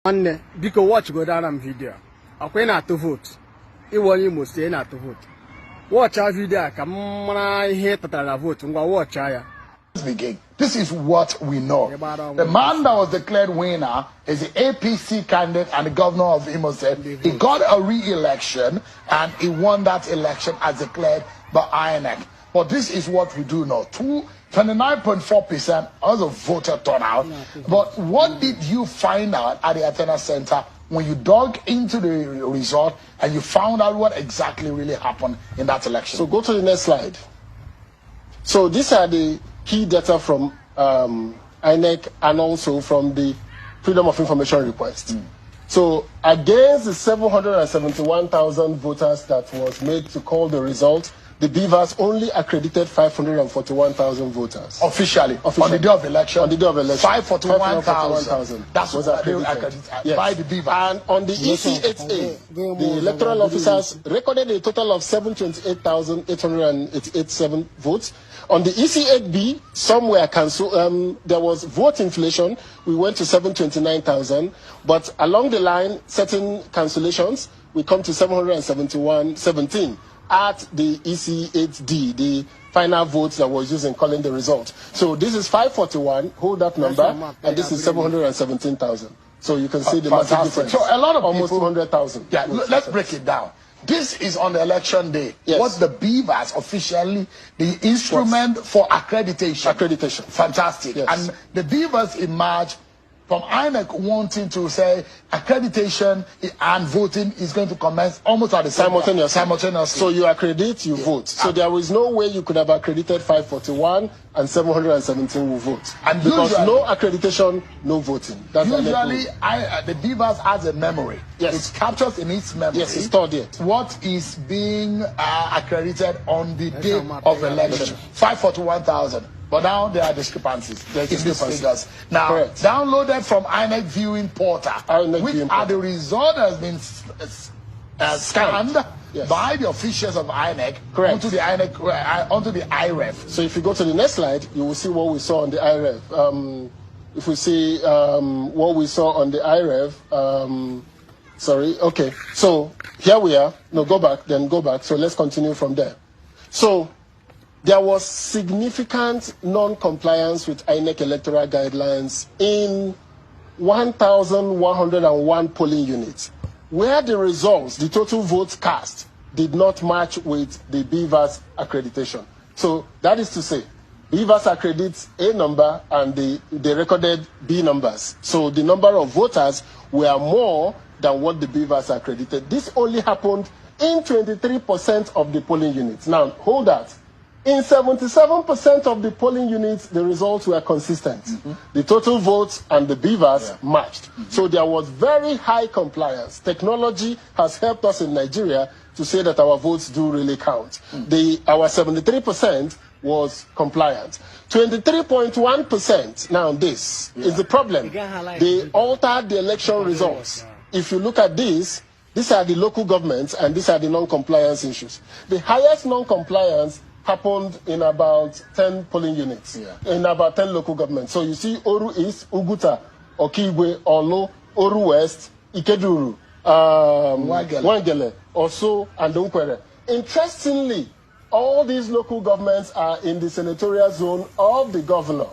One because watch go down on video. Okay, not to vote. It was you must say not to vote. Watch our video. Come on, hate that I vote. Watch I. This is what we know. The man that was declared winner is the APC candidate and the governor of Imo State. He got a re-election and he won that election as declared by INEC. But this is what we do know. 29.4% was a voter turnout. But what did you find out at the Athena Center when you dug into the result and you found out what exactly really happened in that election? So go to the next slide. So these are the key data from INEC and also from the Freedom of Information request. So against the 771,000 voters that was made to call the result, the Beavers only accredited 541,000 voters. Officially, on the day of election? On the day of election. 541,000. That's what accredited by the Beavers. And on the EC8A, the electoral officers recorded a total of 728,887 votes. On the EC8B, some were cancelled. There was vote inflation. We went to 729,000. But along the line, certain cancellations, we come to 717 at the EC8D, the final votes that was used in calling the result. So this is 541, hold that number, and this is 717,000. So you can see the massive difference. So a lot of almost people, 200,000. Yeah, let's break it down. This is on the election day. Yes. What's the Beavers officially the instrument for accreditation? Accreditation. Fantastic. Yes. And the Beavers emerge from INEC wanting to say accreditation and voting is going to commence almost at the same time. Simultaneously. So you accredit, you vote. So there is no way you could have accredited 541 and 717 will vote. And because usually, no accreditation, no voting. That's usually the Beavers has a memory. Yes. It captures in its memory. Yes, it's stored it. What is being accredited on the day of election. 541,000. But now there are discrepancies in these figures. Now, correct. Downloaded from INEC Viewing Portal, which are the result has been scanned by the officials of INEC onto the INEC onto the IREF. So if you go to the next slide, you will see what we saw on the IREF. If we see what we saw on the IREF, sorry, okay. So here we are. No, go back, then go back. So let's continue from there. So there was significant non-compliance with INEC electoral guidelines in 1,101 polling units, where the results, the total votes cast, did not match with the Beavers accreditation. So that is to say, Beavers accredits A number and they recorded B numbers. So the number of voters were more than what the Beavers accredited. This only happened in 23% of the polling units. Now, hold that. In 77% of the polling units, the results were consistent. The total votes and the Beavers matched. So there was very high compliance. Technology has helped us in Nigeria to say that our votes do really count. Our 73% was compliant. 23.1%, now this is the problem. They altered the election results. If you look at this, these are the local governments and these are the non-compliance issues. The highest non-compliance happened in about 10 polling units, in about 10 local governments. So you see Oru East, Uguta, Okigwe, Olo, Oru West, Ikeduru, Wangele, Oso, and Dunkwere. Interestingly, all these local governments are in the senatorial zone of the governor.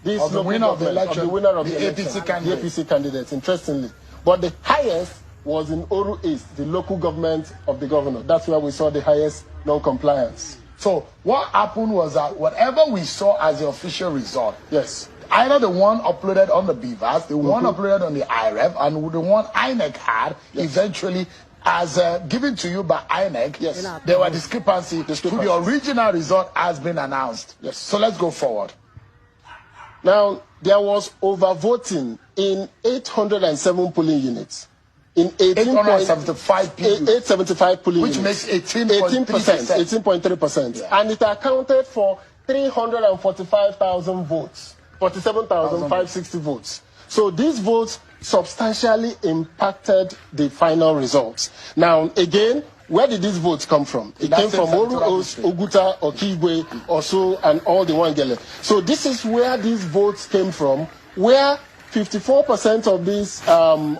This of the winner of the election, the winner of the APC candidate. The APC candidates, interestingly. But the highest was in Oru East, the local government of the governor. That's where we saw the highest non-compliance. So what happened was that whatever we saw as the official result, either the one uploaded on the Beavers, the one uploaded on the IREF, and the one INEC had, eventually, as given to you by INEC, there were discrepancies to the original result has been announced. So let's go forward. Now, there was overvoting in 807 polling units. In 875 polling which units. Makes 18.3%. And it accounted for 345,000 votes, 47,560 votes. So these votes substantially impacted the final results. Now, again, where did these votes come from? It came from Oru, Oguta, Okigwe, Oso, and all the Wangele. So this is where these votes came from, where 54%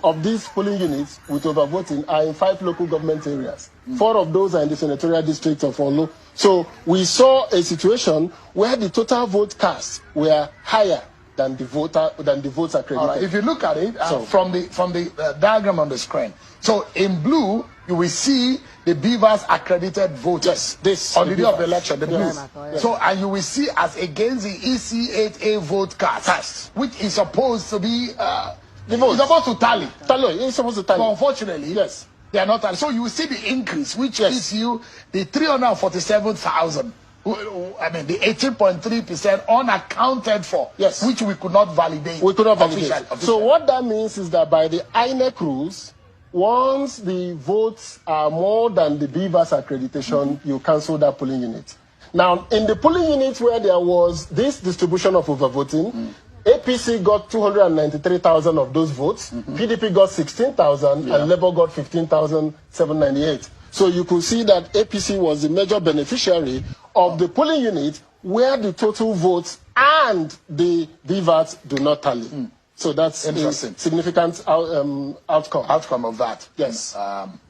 of these polling units with overvoting are in 5 local government areas. 4 of those are in the senatorial district of Olo. So we saw a situation where the total vote cast were higher than the votes accredited. All right. If you look at it from the diagram on the screen, so in blue you will see the Beavers accredited voters on the day of the election. The blue. So and you will see as against the EC8A vote cast, which is supposed to be the vote. It's supposed to tally. It's supposed to tally. But unfortunately, yes, they are not tally. So you will see the increase, which gives you the 347,000. I mean, the 18.3% unaccounted for, which we could not validate. We could not validate. So what that means is that by the INEC rules, once the votes are more than the Beavers accreditation, you cancel that polling unit. Now, in the polling units where there was this distribution of overvoting, APC got 293,000 of those votes, PDP got 16,000, and Labour got 15,798. So you could see that APC was the major beneficiary of the polling unit where the total votes and the VVAT do not tally. So that's interesting. A significant outcome. Outcome of that. Yes.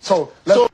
So let's